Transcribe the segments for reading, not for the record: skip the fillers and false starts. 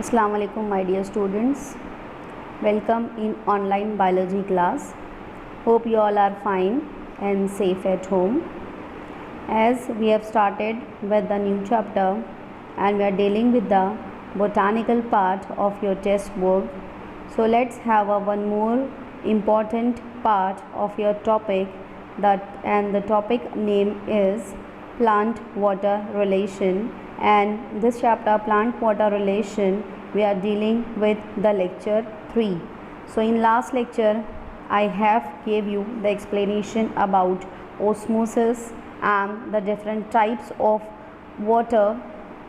Assalamu alaikum my dear students. Welcome in online biology class. Hope you all are fine and safe at home. As we have started with the new chapter and we are dealing with the botanical part of your test book. So let's have one more important part of your topic and the topic name is plant water relation, and this chapter plant water relation we are dealing with the lecture 3. So in last lecture I have gave you the explanation about osmosis and the different types of water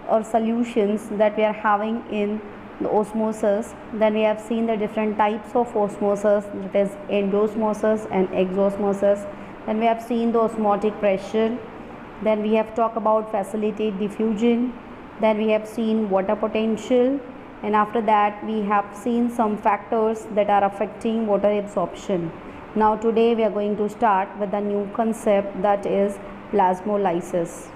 or solutions that we are having in the osmosis. Then we have seen the different types of osmosis, that is endosmosis and exosmosis. Then we have seen the osmotic pressure. Then we have talked about facilitate diffusion. Then we have seen water potential, and after that we have seen some factors that are affecting water absorption. Now today we are going to start with a new concept, that is plasmolysis.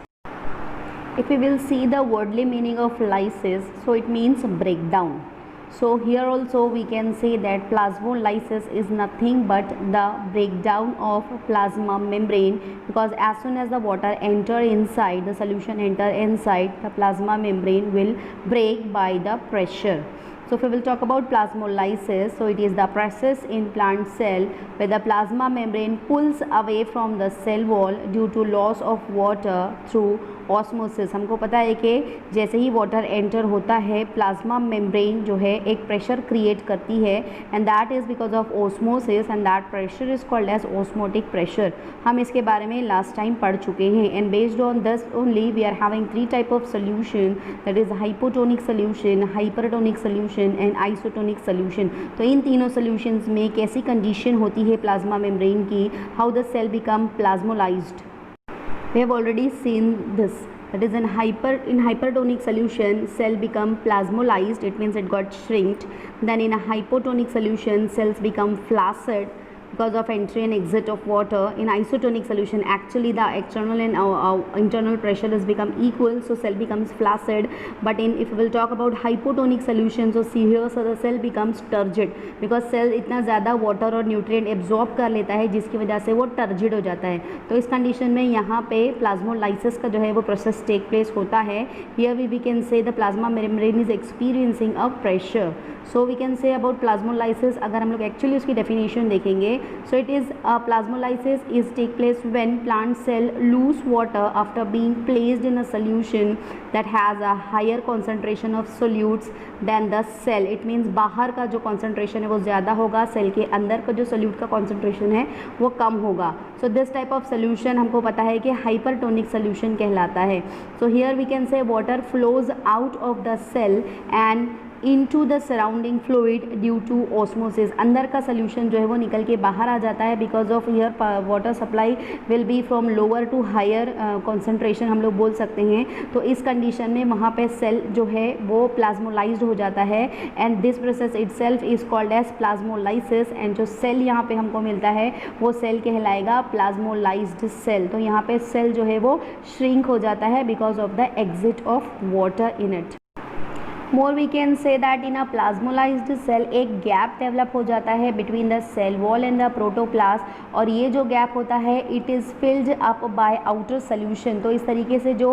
If we will see the wordly meaning of lysis, so it means breakdown. So here also we can say that plasmolysis is nothing but the breakdown of plasma membrane, because as soon as the water enter inside, the solution enter inside, the plasma membrane will break by the pressure. So if we will talk about plasmolysis, so it is the process in plant cell where the plasma membrane pulls away from the cell wall due to loss of water through osmosis. हमको पता है कि जैसे ही water enter होता है plasma membrane जो है एक प्रेशर क्रिएट करती है, and that is because of osmosis, and that pressure is called as osmotic pressure. हम इसके बारे में लास्ट टाइम पढ़ चुके हैं. And based on this only we are having 3 type of solution, that is hypotonic solution, hypertonic solution and isotonic solution. तो इन तीनों सोल्यूशंस में कैसी कंडीशन होती है प्लाज्मा मेम्ब्रेन की, how the cell become plasmolysed. We have already seen this, that is in hypertonic solution cell become plasmolized, it means it got shrinked. Then in a hypotonic solution cells become flaccid because of entry and exit of water. In isotonic solution actually the external and internal pressure has become equal, so cell becomes flaccid. But if we will talk about hypotonic solution, so see here, so the cell becomes turgid because cell इतना ज़्यादा water और nutrient absorb कर लेता है जिसकी वजह से वो turgid हो जाता है. तो इस condition में यहाँ पे plasmolysis का जो है वो process take place होता है. Here we can say the plasma membrane is experiencing a pressure. So we can say about plasmolysis, अगर हम लोग actually उसकी definition देखेंगे, so it is plasmolysis is take place when plant cell lose water after being placed in a solution that has a higher concentration of solutes than the cell. It means बाहर का जो concentration है वो ज़्यादा होगा, cell के अंदर का जो solute का concentration है वो कम होगा. So this type of solution हमको पता है कि hypertonic solution कहलाता है. So here we can say water flows out of the cell and into the surrounding fluid due to osmosis. अंदर का solution जो है वो निकल के बाहर आ जाता है because of here water supply will be from lower to higher concentration हम लोग बोल सकते हैं. तो इस condition में वहाँ पे cell जो है वो plasmolized हो जाता है, and this process itself is called as plasmolysis. and जो cell यहाँ पे हमको मिलता है वो cell कहलाएगा plasmolized cell. तो यहाँ पे cell जो है वो shrink हो जाता है because of the exit of water in it. More we can say that in a plasmolized cell एक गैप डेवलप हो जाता है between the cell wall and the protoplasm, और ये जो गैप होता है it is filled up by outer solution. तो इस तरीके से जो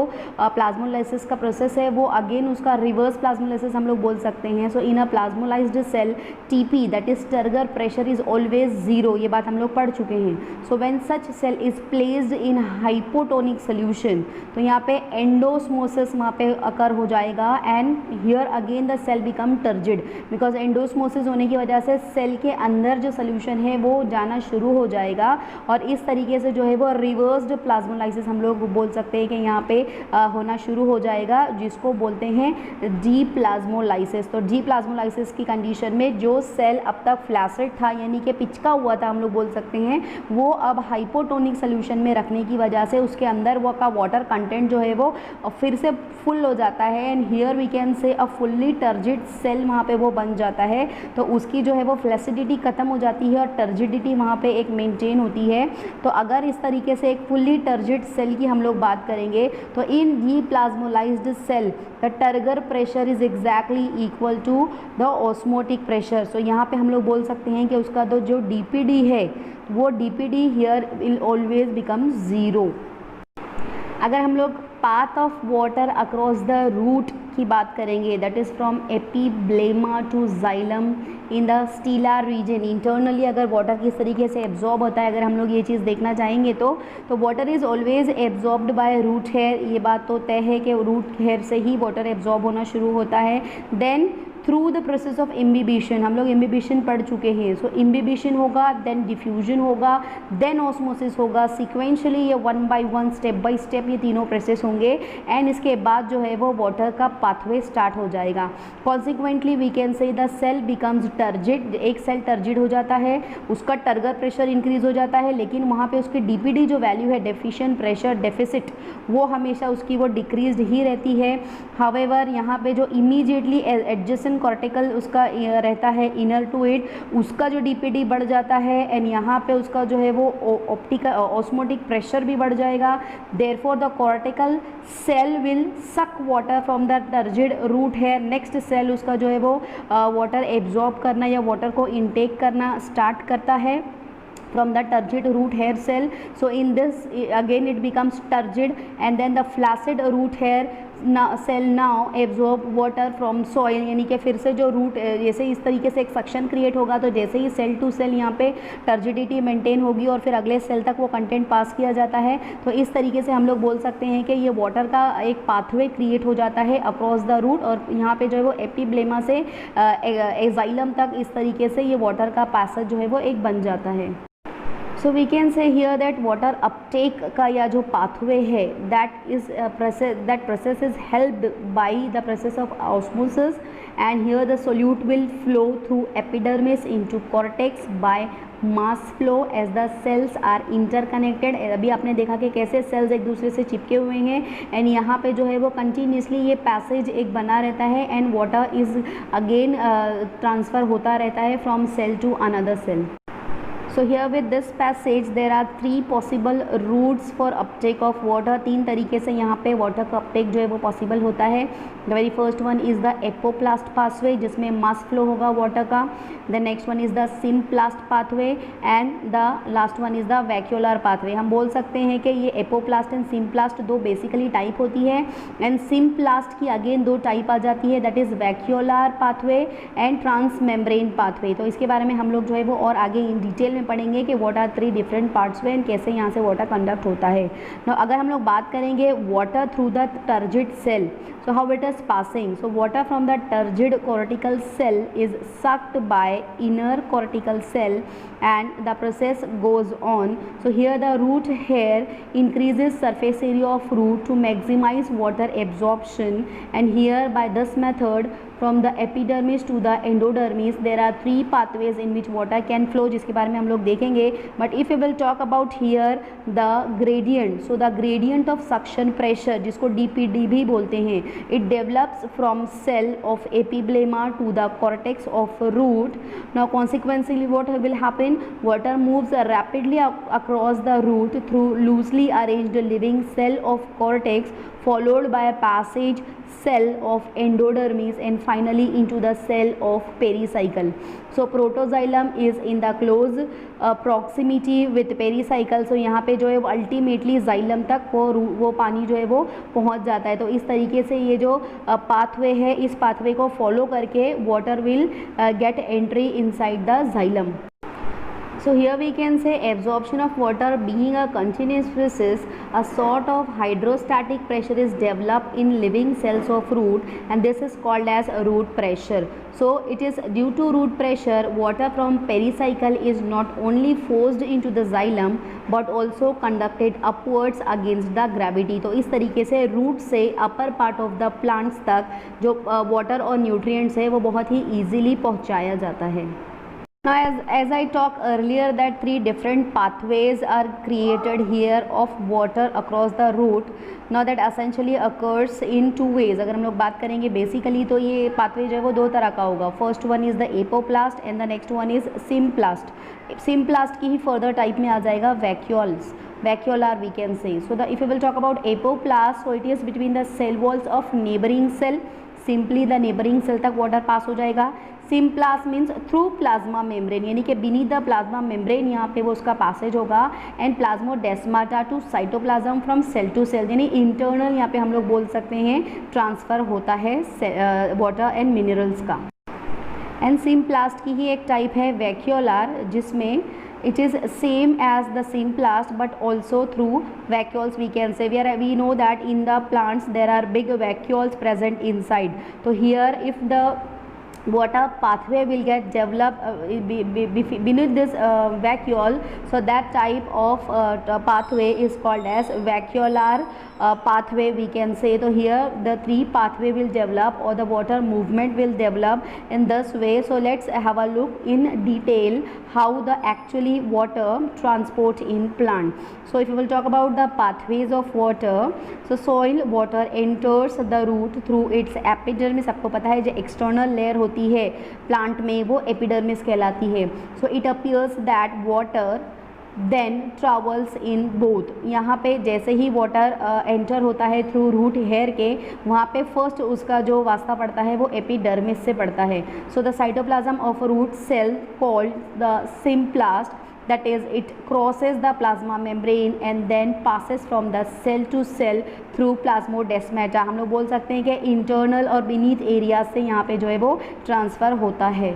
plasmolysis का प्रोसेस है वो अगेन उसका रिवर्स plasmolysis हम लोग बोल सकते हैं. सो इन अ plasmolized cell TP that is turgor pressure is always 0. ये बात हम लोग पढ़ चुके हैं. सो when such cell is placed in hypotonic solution, तो यहाँ पे endosmosis वहाँ पे अकर हो जाएगा, and here again the cell become turgid because endosmosis होने की वजह से सेल के अंदर जो सोल्यूशन है वो जाना शुरू हो जाएगा, और इस तरीके से जो है वो रिवर्स्ड प्लाज्मोलाइसिस हम लोग बोल सकते हैं कि यहाँ पे होना शुरू हो जाएगा, जिसको बोलते हैं डी प्लाज्मोलाइसिस. तो डी प्लाज्मोलाइसिस की कंडीशन में जो सेल अब तक फ्लैसिड था यानी कि पिचका हुआ था हम लोग बोल सकते हैं, वो अब हाइपोटोनिक सोल्यूशन में रखने की वजह से उसके अंदर वो का वाटर कंटेंट जो है वो फिर से फुल हो जाता है, एंड हियर वी कैन से अ फुल्ली टर्जिड सेल वहाँ पे वो बन जाता है, तो उसकी जो है वो फ्लैसिडिटी ख़त्म हो जाती है और टर्जिडिटी वहाँ पे एक मेंटेन होती है। तो अगर इस तरीके से एक फुल्ली टर्जिड सेल की हम लोग बात करेंगे तो इन ये plasmolysed cell the turgor pressure is exactly equal to the osmotic pressure. So यहाँ पे हम लोग बोल सकते हैं कि उसका तो जो DPD है वो DPD here will always become zero. अगर हम लोग path of water across the root की बात करेंगे, that is from epiblema to xylem in the stelar region, internally अगर वाटर किस तरीके से एब्जॉर्ब होता है, अगर हम लोग ये चीज़ देखना चाहेंगे तो water is always absorbed by root hair. ये बात तो तय है कि रूट हेयर से ही वाटर एब्जॉर्ब होना शुरू होता है। Then through the process of imbibition, हम लोग इम्बिबिशन पढ़ चुके हैं। सो इम्बिबिशन होगा, देन डिफ्यूजन होगा, देन ऑस्मोसिस होगा। सिक्वेंशली ये 1 बाय 1 स्टेप बाय स्टेप ये तीनों प्रोसेस होंगे एंड इसके बाद जो है वो वाटर का पाथवे स्टार्ट हो जाएगा। Consequently we can say the cell becomes turgid, एक सेल टर्जिड हो जाता है, उसका टर्गर प्रेशर इंक्रीज हो जाता है, लेकिन वहाँ पे उसकी DPD जो वैल्यू है, डेफिशिएंट प्रेशर डेफिसिट, वो हमेशा उसकी वो डिक्रीज ही रहती है। हावेवर यहाँ पे जो इमीडिएटली एडजेसेंट कॉर्टिकल उसका रहता है इनर टू इट, उसका जो DPD बढ़ जाता है एंड यहाँ पे उसका जो है वो ऑस्मोटिक प्रेशर भी बढ़ जाएगा। Therefore the cortical cell will suck water from the turgid root hair. Next cell उसका जो है वो वाटर एब्जॉर्ब करना या वाटर को इनटेक करना स्टार्ट करता है from the turgid root hair cell. So in this again it becomes turgid and then the flaccid root hair cell now absorb water from soil, यानी कि फिर से जो रूट जैसे इस तरीके से एक सक्शन क्रिएट होगा तो जैसे ही सेल टू सेल यहाँ पे टर्जिडिटी मेंटेन होगी और फिर अगले सेल तक वो कंटेंट पास किया जाता है, तो इस तरीके से हम लोग बोल सकते हैं कि ये वाटर का एक पाथवे क्रिएट हो जाता है अक्रॉस द रूट और यहाँ पे जो है वो एपीब्लेमा से एजाइलम तक इस तरीके से ये वाटर का पैसेज जो है वो एक बन जाता है। So we can say here that water uptake का या जो पाथवे है that process is helped by the process of osmosis and here the solute will flow through epidermis into cortex by mass flow as the cells are interconnected. अभी आपने देखा कि कैसे sales एक दूसरे से चिपके हुए हैं एंड यहाँ पे जो है वो कंटिन्यूसली ये पैसेज एक बना रहता है and water is again transfer होता रहता है from cell to another cell. So here with this passage there are 3 possible routes for uptake of water। 3 तरीके से यहाँ पे वाटर का अपटेक जो है वो पॉसिबल होता है। The very first one is the apoplast pathway जिसमें मास फ्लो होगा वाटर का। The next one is the symplast pathway and the last one is the vacuolar pathway। हम बोल सकते हैं कि ये एपोप्लास्ट एंड सिम्प्लास्ट दो बेसिकली टाइप होती है एंड सिम्प्लास्ट की अगेन 2 टाइप आ जाती है, that is vacuolar pathway and transmembrane pathway। तो इसके बारे में हम लोग जो है वो और आगे इन डिटेल पढ़ेंगे कि व्हाट आर 3 डिफरेंट पार्ट्स में कैसे यहाँ से वाटर कंडक्ट होता है। now, अगर हम लोग बात करेंगे water through the turgid cell, so how it is passing. So water from the turgid cortical cell is sucked by inner cortical cell and the process goes on. So here the root hair increases surface area of root to maximize water absorption and here by this method from the epidermis to the endodermis there are 3 pathways in which water can flow, जिसके बारे में हम लोग देखेंगे। But if we will talk about here the gradient, so the gradient of suction pressure जिसको DPD भी बोलते हैं, it develops from cell of epiblema to the cortex of root. Now consequently what will happen, water moves rapidly across the root through loosely arranged living cell of cortex followed by a passage cell of endodermis and finally into the cell of pericycle. So protoxylem is in the close proximity with pericycle. So यहाँ पे जो है वो ultimately xylem तक वो पानी जो है वो पहुँच जाता है। तो इस तरीके से ये जो पाथवे है इस पाथवे को फॉलो करके water will get entry inside the xylem. So here we can say absorption of water being a continuous process, a sort of hydrostatic pressure is developed in living cells of root and this is called as root pressure. So it is due to root pressure water from pericycle is not only forced into the xylem but also conducted upwards against the gravity. तो इस तरीके से root से upper part of the plants तक जो water और nutrients है वो बहुत ही ईजीली पहुँचाया जाता है। Now, as I talked earlier that three different pathways are created here of water across the root. Now that essentially occurs in two ways. अगर हम लोग बात करेंगे बेसिकली तो ये पाथवे जो है वो दो तरह का होगा. First one is the apoplast and the next one is symplast. Symplast की ही फर्दर टाइप में आ जाएगा vacuoles, vacuolar we can say. So the if we will talk about apoplast, so it is between the cell walls of neighboring cell. Simply the neighbouring cell तक water pass हो जाएगा. Symplast means through plasma membrane, यानी कि beneath the plasma membrane यहाँ पे वो उसका passage होगा. And plasmodesmata to cytoplasm from cell to cell, यानी इंटरनल यहाँ पे हम लोग बोल सकते हैं ट्रांसफ़र होता है वाटर एंड मिनरल्स का. एंड सिम्प्लास्ट की ही एक टाइप है वैक्यूलर, जिसमें it is same as the simplast but also through vacuoles we can say. We know that in the plants there are big vacuoles present inside. So here if the water pathway will get developed beneath this vacuole, so that type of pathway is called as vacuolar pathway we can say. So here the three pathway will develop or the water movement will develop in this way. So let's have a look in detail how the actually water transport in plant. So if we will talk about the pathways of water, so soil water enters the root through its epidermis. आपको पता है जो external layer होती है plant में वो epidermis कहलाती है. So it appears that water then travels in both. यहाँ पे जैसे ही वाटर एंटर होता है थ्रू रूट हेयर के, वहाँ पे फर्स्ट उसका जो वास्ता पड़ता है वो एपिडर्मिस से पड़ता है. So the cytoplasm of root cell called the symplast, that is it crosses the plasma membrane and then passes from the cell to cell through plasmodesmata. हम लोग बोल सकते हैं कि इंटरनल और बीनीथ एरिया से यहाँ पे जो है वो ट्रांसफ़र होता है.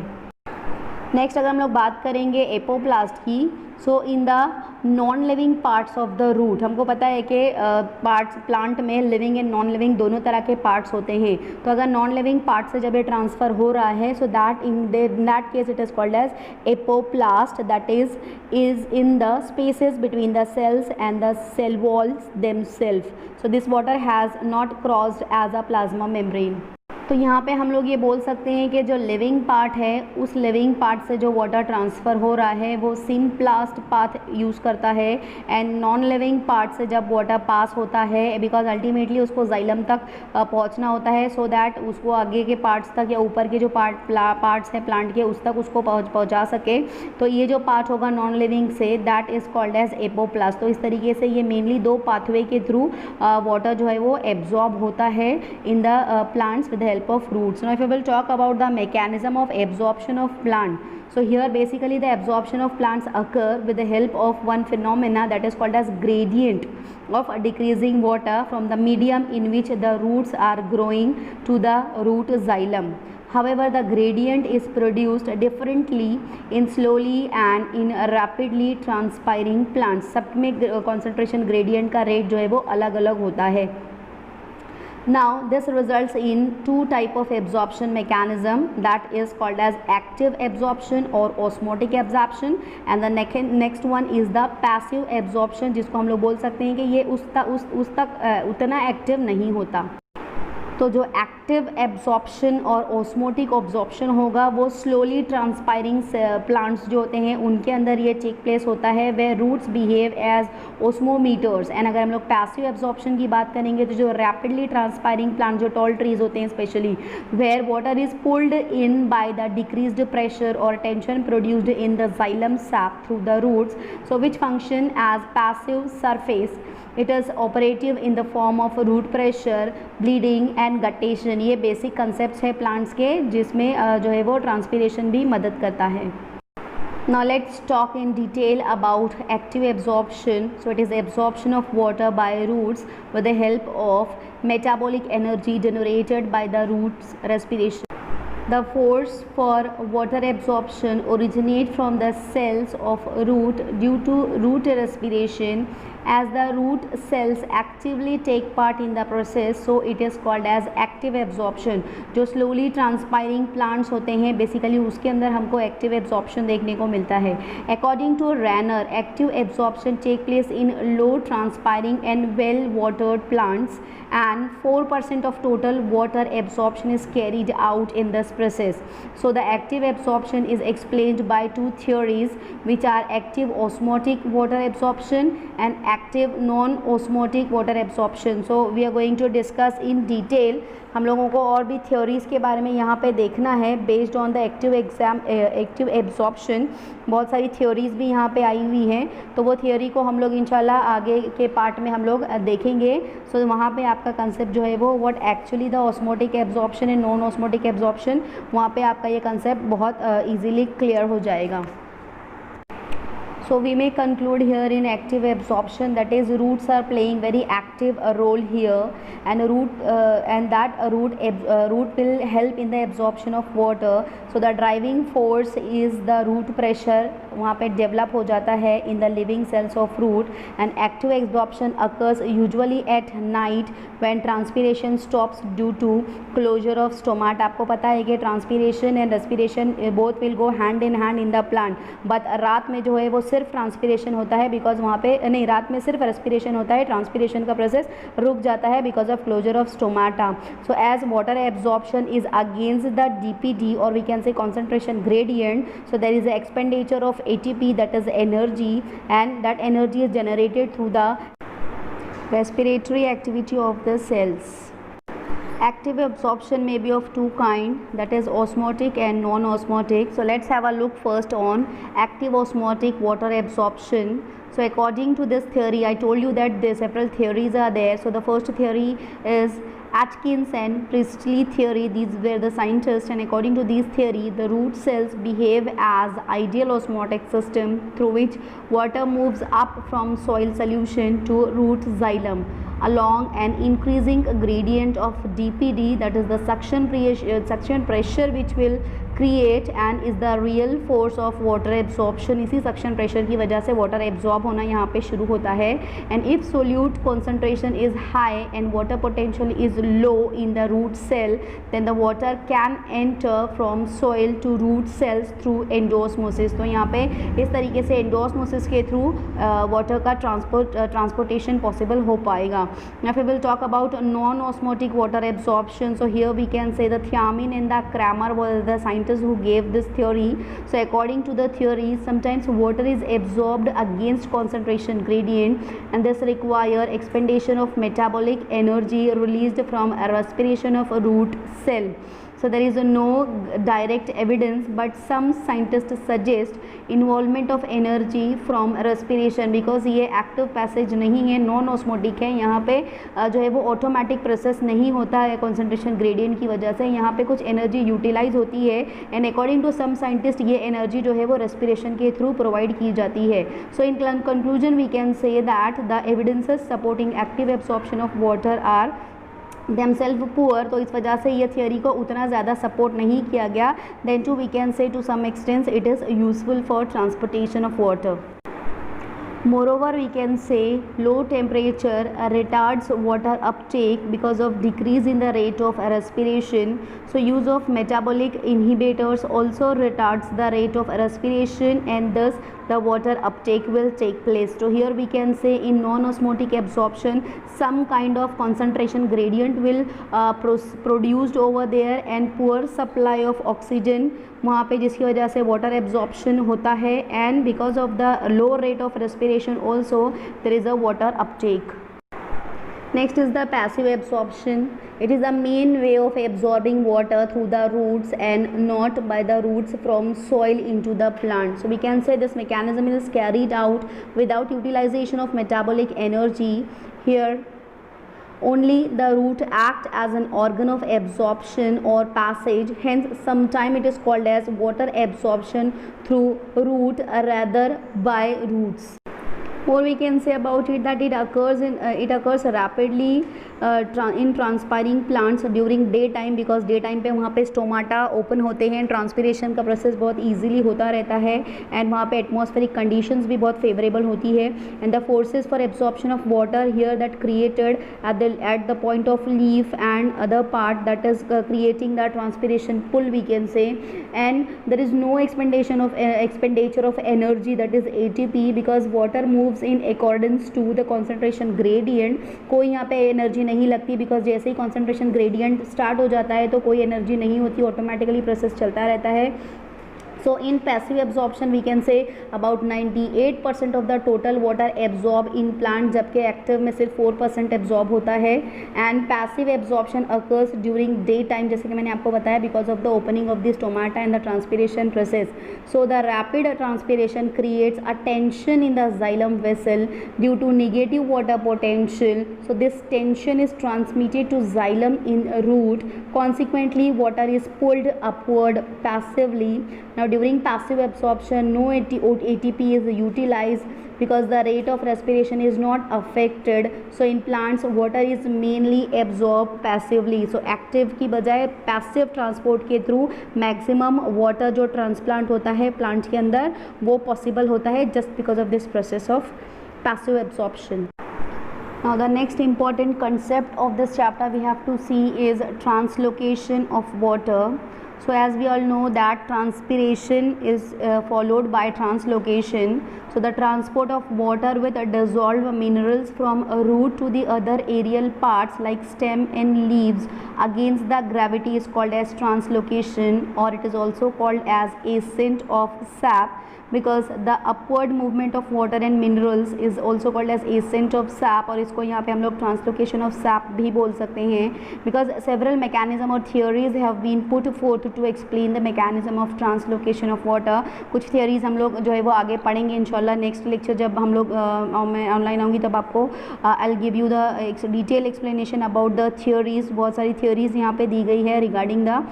नेक्स्ट अगर हम लोग बात करेंगे एपोप्लास्ट की, so in the non living parts of the root, हमको पता है कि पार्ट्स प्लांट में लिविंग एंड नॉन लिविंग दोनों तरह के पार्ट्स होते हैं. तो अगर नॉन लिविंग पार्ट से जब ये ट्रांसफ़र हो रहा है, so that in that case it is called as apoplast, that is in the spaces between the cells and the cell walls themselves. So this water has not crossed as a plasma membrane. तो यहाँ पे हम लोग ये बोल सकते हैं कि जो लिविंग पार्ट है उस लिविंग पार्ट से जो वाटर ट्रांसफ़र हो रहा है वो सिम्प्लास्ट पाथ यूज़ करता है. एंड नॉन लिविंग पार्ट से जब वाटर पास होता है, बिकॉज अल्टीमेटली उसको जाइलम तक पहुँचना होता है, सो दैट उसको आगे के पार्ट्स तक या ऊपर के जो पार्ट्स हैं प्लांट के उस तक उसको पहुँचा सके. तो ये जो पार्ट होगा नॉन लिविंग से, that is called as apoplast. तो इस तरीके से ये मेनली दो पाथवे के थ्रू वाटर जो है वो एब्जॉर्ब होता है in the plants with help of roots. Now if we will talk about the mechanism of absorption of plant, so here basically the absorption of plants occur with the help of one phenomena that is called as gradient of decreasing water from the medium in which the roots are growing to the root xylem. However, the gradient is produced differently in slowly and in rapidly transpiring plants. सब में concentration gradient का rate जो है वो अलग अलग होता है. Now this results in two type of absorption mechanism, that is called as active absorption or osmotic absorption, and the next one is the passive absorption, जिसको हम लोग बोल सकते हैं कि ये उस तक उतना एक्टिव नहीं होता. तो जो एक्टिव एब्जॉर्प्शन और ऑस्मोटिक ऑब्जॉर्प्शन होगा वो स्लोली ट्रांसपायरिंग प्लांट्स जो होते हैं उनके अंदर ये टेक प्लेस होता है, वे रूट्स बिहेव एज ओस्मोमीटर्स. एंड अगर हम लोग पैसिव एब्जॉर्प्शन की बात करेंगे तो जो रैपिडली ट्रांसपायरिंग प्लांट जो टॉल ट्रीज होते हैं specially, where water is pulled in by the decreased pressure और tension produced in the xylem sap through the roots, so which function as passive surface. It is operative in the form of root pressure, bleeding and guttation. ये basic concept है plants के जिसमें जो है वो transpiration भी मदद करता है. Now let's talk in detail about active absorption. So it is absorption of water by roots with the help of metabolic energy generated by the roots respiration. The force for water absorption originate from the cells of root due to root respiration as the root cells actively take part in the process, so it is called as active absorption. जो slowly transpiring plants होते हैं basically उसके अंदर हमको active absorption देखने को मिलता है. According to Ranner, active absorption take place in low transpiring and well watered plants, and 4% of total water absorption is carried out in this process. So the active absorption is explained by two theories, which are active osmotic water absorption and active non-osmotic water absorption. So we are going to discuss in detail. हम लोगों को और भी theories के बारे में यहाँ पे देखना है based on the active absorption. बहुत सारी थ्योरीज़ भी यहाँ पे आई हुई हैं, तो वो थ्योरी को हम लोग इंशाल्लाह आगे के पार्ट में हम लोग देखेंगे. सो वहाँ पे आपका कंसेप्ट जो है वो what actually the osmotic absorption and non osmotic absorption, वहाँ पे आपका ये कंसेप्ट बहुत ईजीली क्लियर हो जाएगा. So we may conclude here in active absorption, that is roots are playing very active role here, and root will help in the absorption of water. So the driving force is the root pressure, वहाँ पे develop हो जाता है in the living cells of root, and active absorption occurs usually at night when transpiration stops due to closure of stomata. आपको पता है कि transpiration and respiration both will go hand in hand in the plant, but रात में जो है वो सिर्फ ट्रांसपीरेशन होता है बिकॉज वहाँ पे नहीं, रात में सिर्फ रेस्पिरेशन होता है, ट्रांसपीरेशन का प्रोसेस रुक जाता है because of closure of stomata. So as water absorption is against the DPD और we can say concentration gradient, so there is expenditure of ATP, that is energy, and that energy is generated through the respiratory activity of the cells. Active absorption may be of two kind, that is osmotic and non-osmotic. So let's have a look first on active osmotic water absorption. So according to this theory, I told you that there several theories are there. So the first theory is Atkins and Priestley theory. These were the scientists, and according to this theory, the root cells behave as ideal osmotic system through which water moves up from soil solution to root xylem along an increasing gradient of DPD, that is the suction pressure which will create and is the real force of water absorption. इसी suction pressure की वजह से water absorb होना यहाँ पे शुरू होता है. and if solute concentration is high and water potential is low in the root cell, then the water can enter from soil to root cells through endosmosis. तो यहाँ पे इस तरीके से endosmosis के through water का transportation possible हो पाएगा. Now we will talk about non-osmotic water absorption. So here we can say the Thiamin and the Kramer were the scientists who gave this theory. So according to the theory, sometimes water is absorbed against concentration gradient, and this require expenditure of metabolic energy released from a respiration of a root cell. So there is no direct evidence, but some scientists suggest involvement of energy from respiration, because ये active passage नहीं है, non osmotic है. यहाँ पे जो है वो automatic process नहीं होता है कंसंट्रेशन ग्रेडियंट की वजह से, यहाँ पे कुछ एनर्जी यूटिलाइज होती है, and according to some scientist ये एनर्जी जो है वो रेस्पिरेशन के थ्रू प्रोवाइड की जाती है. So in conclusion we can say that the evidences supporting active absorption of water are themselves poor. तो इस वजह से ये थियोरी को उतना ज़्यादा सपोर्ट नहीं किया गया. then too we can say to some extent it is useful for transportation of water. Moreover, we can say low temperature retards water uptake because of decrease in the rate of respiration. So use of metabolic inhibitors also retards the rate of respiration, and thus the water uptake will take place. So here we can say in non-osmotic absorption, some kind of concentration gradient will produced over there, and poor supply of oxygen वहाँ पे जिसकी वजह से water absorption होता है, and because of the low rate of respiration also there is a water uptake. Next is the passive absorption. It is the main way of absorbing water through the roots and not by the roots from soil into the plant. So we can say this mechanism is carried out without utilization of metabolic energy. Here only the root act as an organ of absorption or passage, hence sometime it is called as water absorption through root rather by roots. or we can say about it that it occurs rapidly in transpiring plants during daytime, because daytime पे वहाँ पे stomata open होते हैं, transpiration का process बहुत easily होता रहता है, एंड वहाँ पे एटमॉस्फेरिक कंडीशंस भी बहुत फेवरेबल होती है, and the forces for absorption of water here that created at the point of leaf and other part that is creating the transpiration pull, we can say, and there is no expenditure of energy, that is ATP, because water moves in accordance to the concentration gradient. कोई यहाँ पे energy नहीं लगती, because जैसे ही concentration gradient start हो जाता है तो कोई एनर्जी नहीं होती, ऑटोमेटिकली प्रोसेस चलता रहता है. So in passive absorption we can say about 98% of the total water absorb in plant, जबकि एक्टिव में सिर्फ 4% absorb होता है. And passive absorption occurs during daytime, जैसे कि मैंने आपको बताया, because of the opening of the stomata and the transpiration process. So the rapid transpiration creates a tension in the xylem vessel due to negative water potential. So this tension is transmitted to xylem in root. Consequently, water is pulled upward passively. Now during passive absorption, no ATP is utilized because the rate of respiration is not affected. So in plants water is mainly absorbed passively. So active की बजाय passive transport के through maximum water जो transplant होता है plant के अंदर वो possible होता है just because of this process of passive absorption. Now the next important concept of this chapter we have to see is translocation of water. So as we all know that transpiration is followed by translocation. So the transport of water with dissolved minerals from a root to the other aerial parts like stem and leaves against the gravity is called as translocation, or it is also called as ascent of sap, because the upward movement of water and minerals is also called as ascent of sap, और इसको यहाँ पे हम लोग translocation of sap भी बोल सकते हैं, because several mechanism और theories have been put forth to explain the mechanism of translocation of water. कुछ theories हम लोग जो है वो आगे पढ़ेंगे इंशाल्लाह नेक्स्ट लेक्चर, जब हम लोग मैं ऑनलाइन आऊँगी तब आपको I will give you the detail explanation about the theories. बहुत सारी थियोरीज यहाँ पे दी गई है regarding the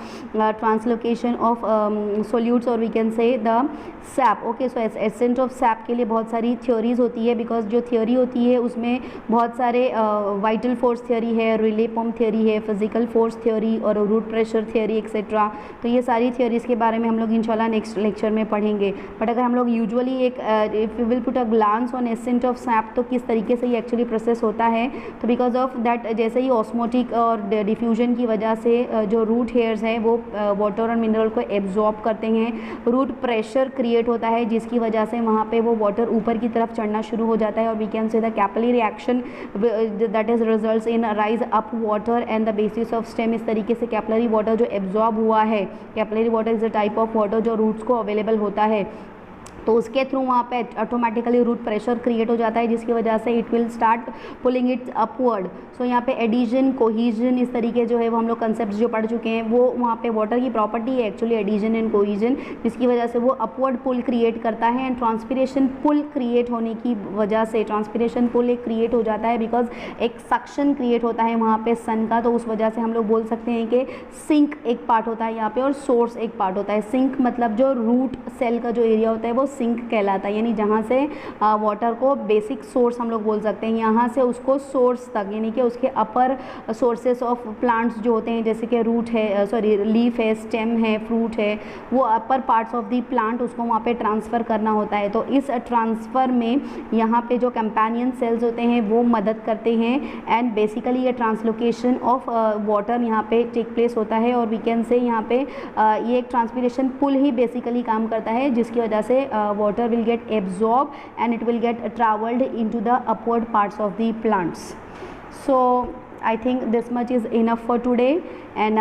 translocation of solutes, और we can say the sap. Okay, so ascent of sap के लिए बहुत सारी थ्योरीज होती है, बिकॉज जो थ्योरी होती है उसमें बहुत सारे वाइटल फोर्स थ्योरी है, रिले पंप थ्योरी है, फिजिकल फोर्स थ्योरी और रूट प्रेशर थ्योरी एक्सेट्रा. तो ये सारी थ्योरीज़ के बारे में हम लोग इंशाल्लाह नेक्स्ट लेक्चर में पढ़ेंगे. बट अगर हम लोग यूजुअली एक if you will put a glance on ascent of sap तो किस तरीके से ये एक्चुअली प्रोसेस होता है, तो बिकॉज ऑफ दैट जैसे ही ऑस्मोटिक और डिफ्यूजन की वजह से जो रूट हेयर्स हैं वो वाटर और मिनरल को एब्जॉर्ब करते हैं, रूट प्रेशर क्रिएट होता है जिसकी वजह से वहाँ पे वो वाटर ऊपर की तरफ चढ़ना शुरू हो जाता है, और we can say the capillary reaction that is results in rise up water and the basis of stem. इस तरीके से कैपिलरी वाटर जो एब्जॉर्ब हुआ है, capillary water is a type of water जो रूट्स को अवेलेबल होता है, तो उसके थ्रू वहाँ पे ऑटोमेटिकली रूट प्रेशर क्रिएट हो जाता है जिसकी वजह से it will start pulling it upward. So यहाँ पे एडिजन, कोहीजन, इस तरीके जो है वो हम लोग कंसेप्ट जो पढ़ चुके हैं, वो वहाँ पे वाटर की प्रॉपर्टी है एक्चुअली एडिजन एंड कोहीजन, जिसकी वजह से वो अपवर्ड पुल क्रिएट करता है. एंड ट्रांसपिरेशन पुल क्रिएट होने की वजह से ट्रांसपिरेशन पुल एक क्रिएट हो जाता है बिकॉज एक सक्शन क्रिएट होता है वहाँ पे सन का, तो उस वजह से हम लोग बोल सकते हैं कि सिंक एक पार्ट होता है यहाँ पे और सोर्स एक पार्ट होता है. सिंक मतलब जो रूट सेल का जो एरिया होता है वो सिंक कहलाता है, यानी जहाँ से वाटर को बेसिक सोर्स हम लोग बोल सकते हैं, यहाँ से उसको सोर्स तक, यानी कि उसके अपर सोर्सेस ऑफ प्लांट्स जो होते हैं जैसे कि रूट है, सॉरी लीफ है, स्टेम है, फ्रूट है, वो अपर पार्ट्स ऑफ द प्लांट उसको वहाँ पे ट्रांसफ़र करना होता है. तो इस ट्रांसफ़र में यहाँ पे जो कंपेनियन सेल्स होते हैं वो मदद करते हैं, एंड बेसिकली ये ट्रांसलोकेशन ऑफ वाटर यहाँ पे टेक प्लेस होता है, और वी कैन से यहाँ पे ये एक ट्रांसपिरेशन पुल ही बेसिकली काम करता है जिसकी वजह से water will get absorbed and it will get traveled into the upward parts of the plants. So I think this much is enough for today, and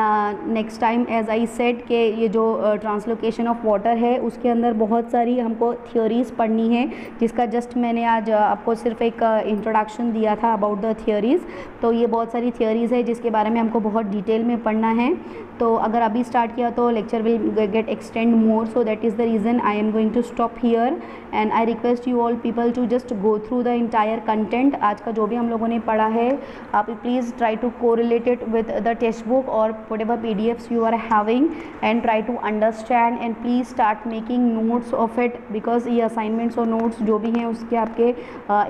next time as I said कि ये जो translocation of water है उसके अंदर बहुत सारी हमको theories पढ़नी है, जिसका जस्ट मैंने आज आपको सिर्फ एक इंट्रोडक्शन दिया था अबाउट द थियोरीज़. तो ये बहुत सारी थियोरीज़ है जिसके बारे में हमको बहुत डिटेल में पढ़ना है. तो अगर अभी स्टार्ट किया तो lecture will get extend more, so that is the reason I am going to stop here, and I request you all people to just go through the entire content. आज का जो भी हम लोगों ने पढ़ा है आप please try to correlate it with the textbook, or whatever PDFs you are having, and try to understand and please start making notes of it, because ये assignments और notes जो भी हैं उसके आपके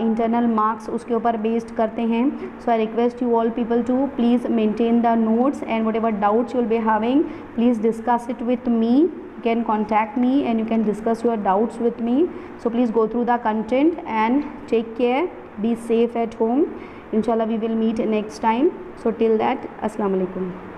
internal marks उसके ऊपर based करते हैं. So I request you all people to please maintain the notes, and whatever doubts you will be having, please discuss it with me. You can contact me and you can discuss your doubts with me. So please go through the content and take care. Be safe at home. Inshallah we will meet next time. So till that, Assalamu alaikum.